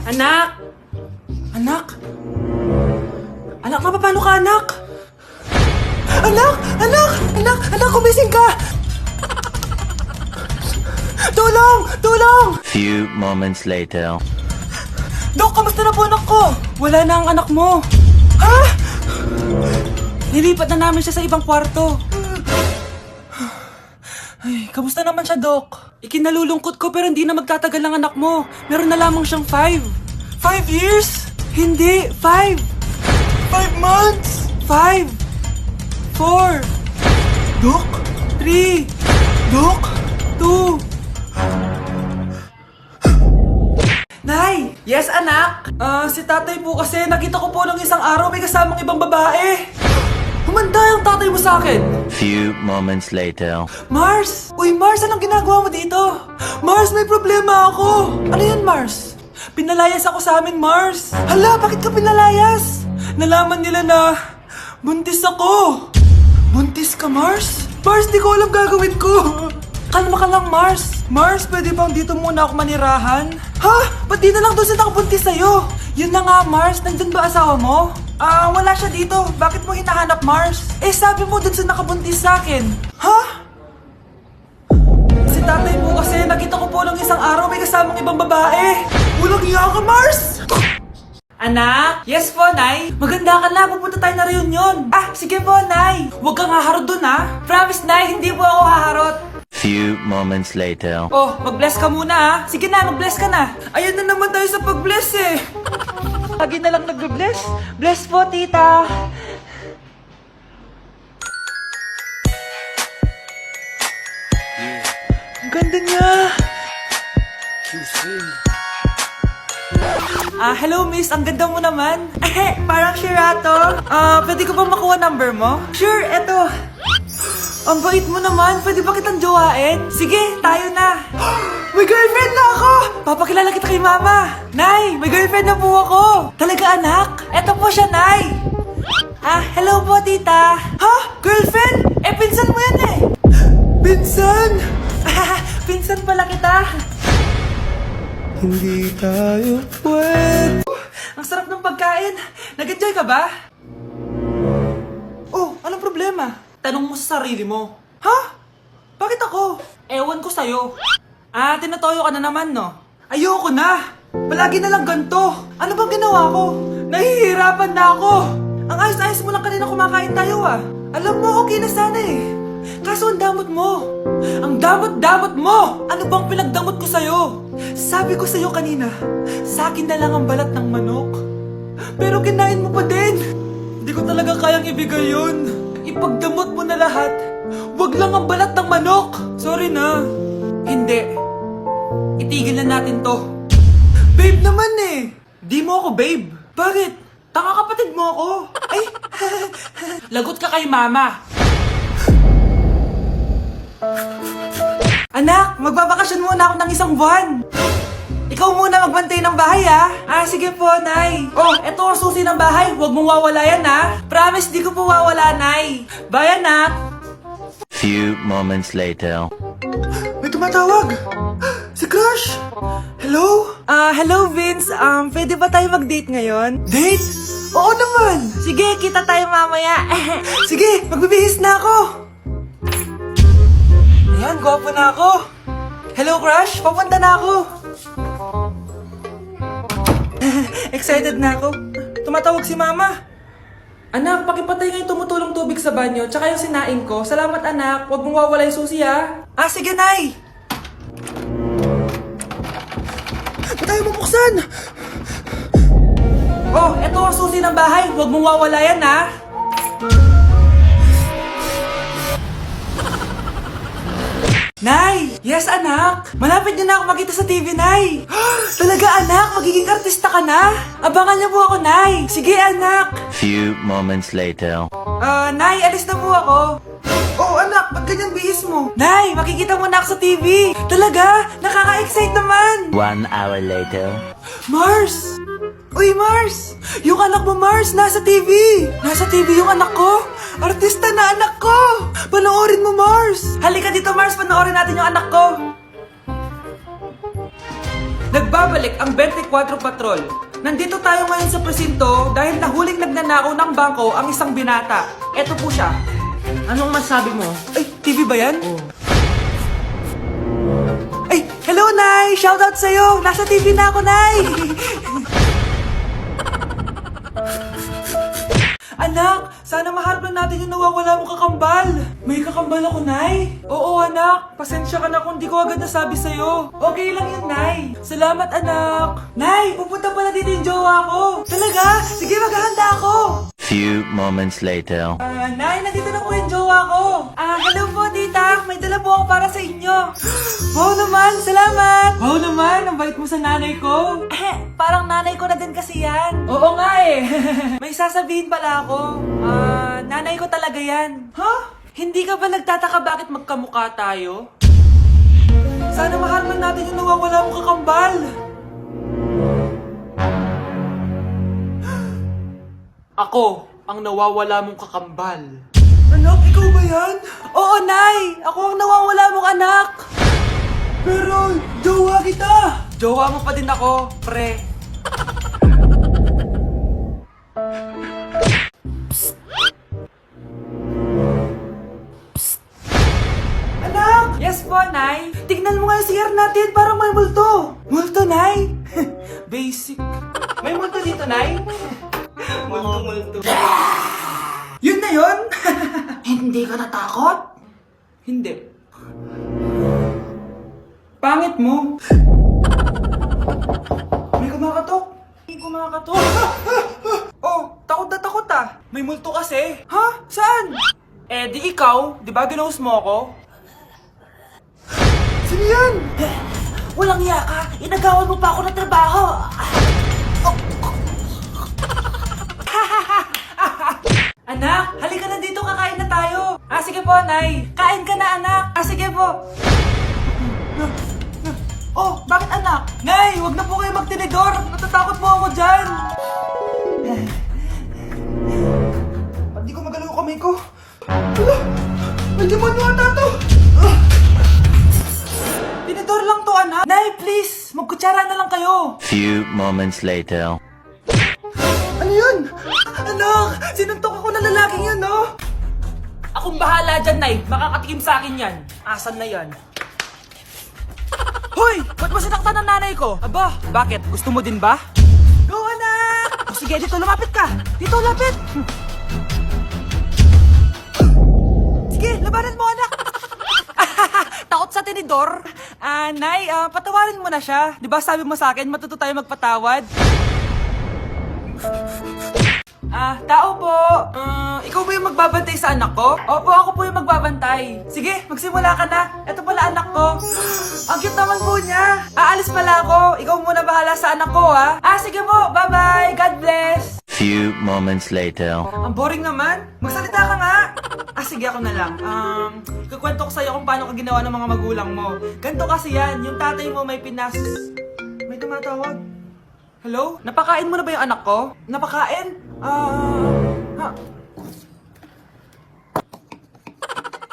Anak! Anak? Anak, paano ka, anak? Anak! Anak! Anak! Anak, kumising ka! Tulong! Tulong! Few moments later. Dok, kamusta na po anak ko? Wala na ang anak mo. Ha? Nilipat na namin siya sa ibang kwarto. Ay, kamusta naman siya, Dok? Ikinalulungkot ko pero hindi na magtatagal ang anak mo. Meron na lamang siyang 5. 5 years? Hindi, 5. 5 months? 5. 4. Dok? 3. Dok? 2. Nay! Yes, anak? Si tatay po kasi nakita ko po nung isang araw may kasamang ibang babae. Humanda yung tatay mo sa akin. Few moments later. Mars! Uy, Mars, anong ginagawa mo dito? Mars, may problema ako. Ano yan, Mars? Pinalayas ako sa amin, Mars. Hala, bakit ka pinalayas? Nalaman nila na buntis ako. Buntis ka, Mars? Mars, di ko alam gagawin ko. Kalma ka lang, Mars. Mars, pwede bang dito muna ako manirahan? Ha? Ba't di na lang doon sa nakabuntis sa'yo? Yun na nga, Mars. Nandun ba asawa mo? Wala siya dito. Bakit mo hinahanap, Mars? Eh, sabi mo dun sa nakabuntis sa akin. Ha? Si tatay po kasi nakita ko po nung isang araw may kasamang ibang babae. Walang iya ka, Mars! Anak? Yes po, Nay. Maganda ka na. Pupunta tayo na reunion. Sige po, Nay. Huwag kang haharot dun, ha? Promise, Nay. Hindi po ako haharot. Few moments later. Oh, mag-bless ka muna, ha? Sige na, mag-bless ka na. Ayun na naman tayo sa pag-bless, eh. Lagi na lang nag-bless. Bless po, tita. Ang ganda niya. Hello, miss. Ang ganda mo naman. Parang Shirato. Pwede ko ba makuha number mo? Sure, eto. Ang bait mo naman. Pwede ba kitang jowain? Sige, tayo na. May girlfriend na ako! Papakilala kita kay mama. Nay, may girlfriend na po ako. Talaga, anak? Eto po siya, Nay. Hello po, tita. Ha? Girlfriend? Pinsan mo yan eh. Pinsan? Pinsan pala kita. Hindi tayo pwede. Ang sarap ng pagkain. Nag-enjoy ka ba? Oh, anong problema? Tanong mo sa sarili mo. Ha? Bakit ako? Ewan ko sa'yo. Tinatoyo ka na naman, no? Ayoko na! Palagi na lang ganito. Ano bang ginawa ko? Nahihirapan na ako. Ang ayos-ayos mo lang kanina kumakain tayo, Alam mo, okay na sana eh. Kaso ang damot mo. Ang damot-damot mo! Ano bang pinagdamot ko sa'yo? Sabi ko sa'yo kanina, sa akin na lang ang balat ng manok. Pero kinain mo pa din. Hindi ko talaga kayang ibigay yun. Ipagdamot mo na lahat. Wag lang ang balat ng manok. Sorry na. Hindi. Itigil na natin to. Babe naman eh. Di mo ako babe. Bakit? Tanga kapatid mo ako. Ay, lagot ka kay mama. Anak, magbabakasyon muna ako ng isang buwan. Ikaw muna magbantay ng bahay, sige po, Nay. Oh, eto ang susi ng bahay. Huwag mong wawala yan, Promise, di ko po wawala, Nay. Bye, anak. Few moments later. May tumatawag. Si Crush. Hello? Hello, Vince. Pwede ba tayo mag-date ngayon? Date? Oo naman. Sige, kita tayo mamaya. Sige, magbibihis na ako. Ayan, gwapo na ako. Hello, Crush. Papunta na ako. Excited na ako. Tumatawag si Mama. Anak, pakipatay nga yung tumutulong tubig sa banyo, tsaka yung sinain ko. Salamat, anak. Huwag mong wawala yung susi, sige, Nay. Ba't tayo mabuksan? Oh, eto ang susi ng bahay. Huwag mong wawala yan, Nay! Yes, anak! Malapit niyo na ako makita sa TV, Nay! Talaga, anak! Magiging artista ka na! Abangan niyo po ako, Nay! Sige, anak! Few moments later. Nay, alis na po ako. Oh, anak! Ba't ganyan bihis mo? Nay, makikita mo na ako sa TV! Talaga? Nakaka-excite naman! 1 hour later. Mars! Uy, Mars! Yung anak mo, Mars, nasa TV! Nasa TV yung anak ko! Artista na anak ko! Panoorin mo, Mars! Halika dito, Mars, panoorin natin yung anak ko! Nagbabalik ang 24 Patrol. Nandito tayo ngayon sa presinto dahil nahuling nagnanakaw ng bangko ang isang binata. Eto po siya. Anong masabi mo? Ay, TV ba yan? Ay, hello, Nay! Shoutout sa'yo! Nasa TV na ako, Nay! Anak, sana maharap lang natin yung nawawala mong kakambal. May kakambal ako, Nay. Oo, anak. Pasensya ka na kung di ko agad nasabi sa'yo. Okay lang yun, Nay. Salamat, anak. Nay, pupunta pala dito yung jowa ko. Talaga? Sige, maghahanda ako. Few moments later. Nay, nandito na po yung jowa ko. Hello po, tita. May dala po ako para sa inyo. Wow naman, salamat. Wow naman, ang bait mo sa nanay ko. Parang nanay ko na din kasi yan. Oo nga eh. May sasabihin pala ako. Nanay ko talaga yan. Ha? Hindi ka ba nagtataka bakit magkamukha tayo? Sana maharman natin yung nawawala mong kakambal. Ako, ang nawawala mong kakambal. Anak, ikaw ba yan? Oo, Nay! Ako ang nawawala mong anak! Pero, jowa kita! Jowa mo pa din ako, pre. Psst. Psst. Anak! Yes po, Nay. Tignan mo nga yung CR natin, parang may multo. Multo, Nay? Basic. May multo dito, Nay? Multo. Yun na yun? Hindi ka natakot? Hindi. Pangit mo. May kumakatok. May kumakatok. Oh, takot na takot ah. May multo kasi. Ha? Saan? Eh, di ikaw. Di ba ginose mo ako? Sino yan? Walang iya ka. Inagawan mo pa ako ng trabaho. Anak, halika na dito, kakain na tayo. Sige po, Nay. Kain ka na, anak. Sige po. Oh, bakit anak? Nay, wag na po kayo magtinidor. Natatakot po ako dyan. Ba't di ko magalaw kamay ko? Hala, may demonyo ata to. Tinidor lang to, anak. Nay, please, magkutsara na lang kayo. Few moments later. Ano yun? Anak, sinuntok ako ng lalaking yun, no? Akong bahala dyan, Nay. Makakatikim sa akin yan. Asan na yan? Hoy! Ba't mo sinaktan ng nanay ko? Aba, bakit? Gusto mo din ba? Go, anak! Sige, dito lumapit ka. Dito, lapit. Sige, labanan mo, anak. Takot sa tinidor? Nay, patawarin mo na siya. Di ba sabi mo sa akin, matuto tayo magpatawad? Tao po. Ikaw ba yung magbabantay sa anak ko? Opo, ako po yung magbabantay. Sige, magsimula ka na. Ito pala anak ko. Ang cute naman po niya. Aalis pala ako. Ikaw muna bahala sa anak ko, ha? Sige po. Bye-bye. God bless. Few moments later. Ang boring naman. Magsalita ka nga. Sige, ako na lang. Kukwento ko sa'yo kung paano ka ginawa ng mga magulang mo. Ganto kasi yan. Yung tatay mo may pinas... May tumatawag. Hello? Napakain mo na ba yung anak ko? Napakain?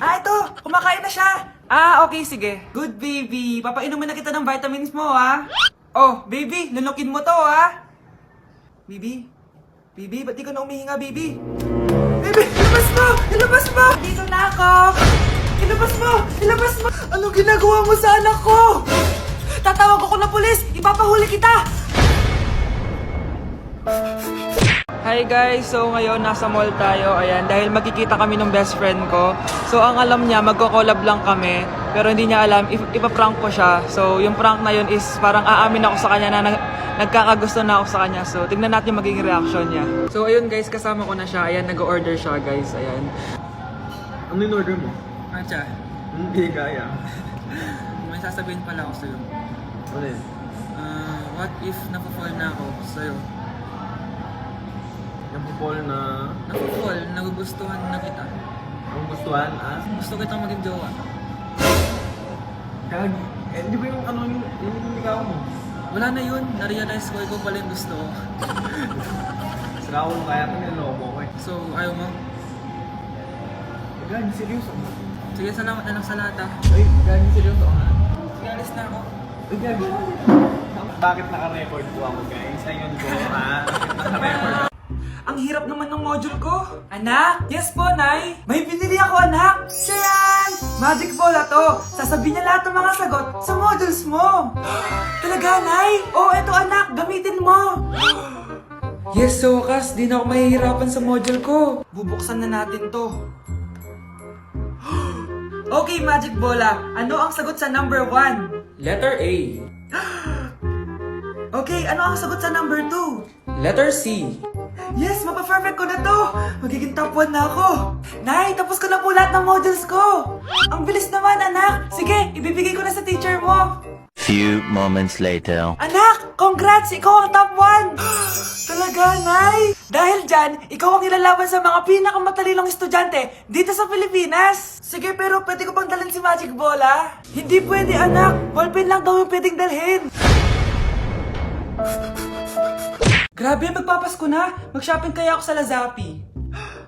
Ito! Kumakain na siya! Okay, sige. Good, baby. Papainumin na kita ng vitamins mo, ha? Oh, baby, lunukin mo to, ha? Baby? Baby, ba't di ka na umihinga, baby? Baby, ilabas mo! Ilabas mo! Dito na ako! Ilabas mo! Ilabas mo! Anong ginagawa mo sa anak ko? Tatawag ako ng pulis! Ipapahuli kita! Hi guys! So ngayon nasa mall tayo, ayan, dahil magkikita kami ng best friend ko. So ang alam niya, magko-collab lang kami, pero hindi niya alam, ipaprank ko siya. So yung prank na yun is parang aamin ako sa kanya na nagkakagusto na ako sa kanya. So tignan natin magiging reaction niya. So ayun guys, kasama ko na siya, ayan, nag-order siya guys, ayan. Ano yung order mo? Acha, Hindi kaya. may sasabihin pala ako sa'yo. Ano yun? What if napafall na ako sa'yo? Napupol na... Napafall, nagugustuhan na kita. Ang gustuhan, Gusto kitang maging jowa. Gagi. Di ba yung ano yung ligaw mo? Wala na yun, na-realize ko, ikaw pala yung gusto ko. Sira ko kaya ito niloko ko eh. So, ayaw mo? Gagi, seryoso. Sige, salamat na lang sa lahat, ha? Ay, gagi, seryoso. Sige, alis na ako. Ay, gagi. Bakit naka-record po ako, guys? Ayun po, ha? Naka-record ako. Ang hirap naman ng module ko. Anak? Yes po, Nay. May binili ako, anak. Siya yan! Magic bola to. Sasabihin niya lahat ng mga sagot sa modules mo. Talaga, Nay? Oh, eto anak. Gamitin mo. Yes, so wakas. Di na ako mahihirapan sa module ko. Bubuksan na natin to. Okay, Magic Bola. Ano ang sagot sa number 1? Letter A. Okay, ano ang sagot sa number 2? Letter C. Yes, mapa-perfect ko na to! Magiging top 1 na ako! Nay, tapos ko na po lahat ng modules ko! Ang bilis naman, anak! Sige, ibibigay ko na sa teacher mo! Few moments later. Anak, congrats! Ikaw ang top 1! Talaga, Nay! Dahil dyan, ikaw ang ilalaban sa mga pinakamatalinong estudyante dito sa Pilipinas! Sige, pero pwede ko bang dalhin si Magic Bola? Hindi pwede, anak! Ballpen lang daw yung pwedeng dalhin! Grabe, magpapasko na! Mag-shopping kaya ako sa Lazapi.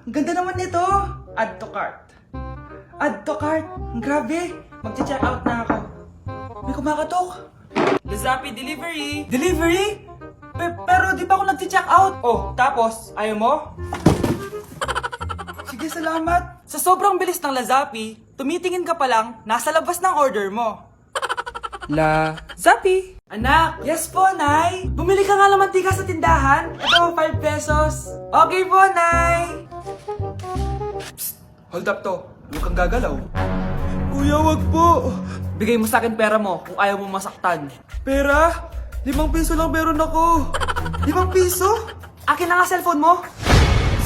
Ang ganda naman nito! Add to cart. Add to cart! Grabe! Mag-check out na ako. May kumakatok! Lazapi delivery! Delivery? Pero di pa ako nag-check out. Oh, tapos, ayaw mo? Sige, salamat. Sa sobrang bilis ng Lazapi, tumitingin ka pa lang, nasa labas ng order mo. Zapi. Anak, yes po, Nay. Bumili ka nga ng mantika sa tindahan. Ito, 5 pesos. Okay po, Nay. Psst, hold up to. Huwag kang gagalaw. Kuya, wag po. Bigay mo sa akin pera mo kung ayaw mo masaktan. Pera? 5 piso lang meron ako. 5 piso? Akin na nga cellphone mo.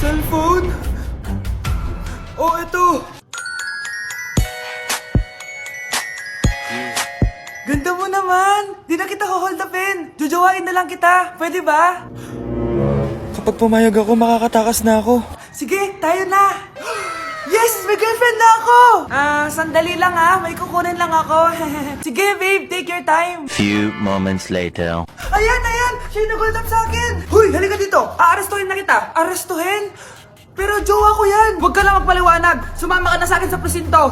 Cellphone? Oh, ito. Ganda mo naman! Di na kita hold upin! Jujawain na lang kita! Pwede ba? Kapag pumayag ako, makakatakas na ako. Sige, tayo na! Yes! May girlfriend na ako! Sandali lang ha. May kukunin lang ako. Sige, babe. Take your time. Few moments later. Ayan! Siya yung nag-hold up sa akin! Huy! Halika dito! Aarestuhin na kita! Arestuhin? Pero jowa ko yan! Huwag ka lang magpaliwanag! Sumama ka na sa akin sa presinto!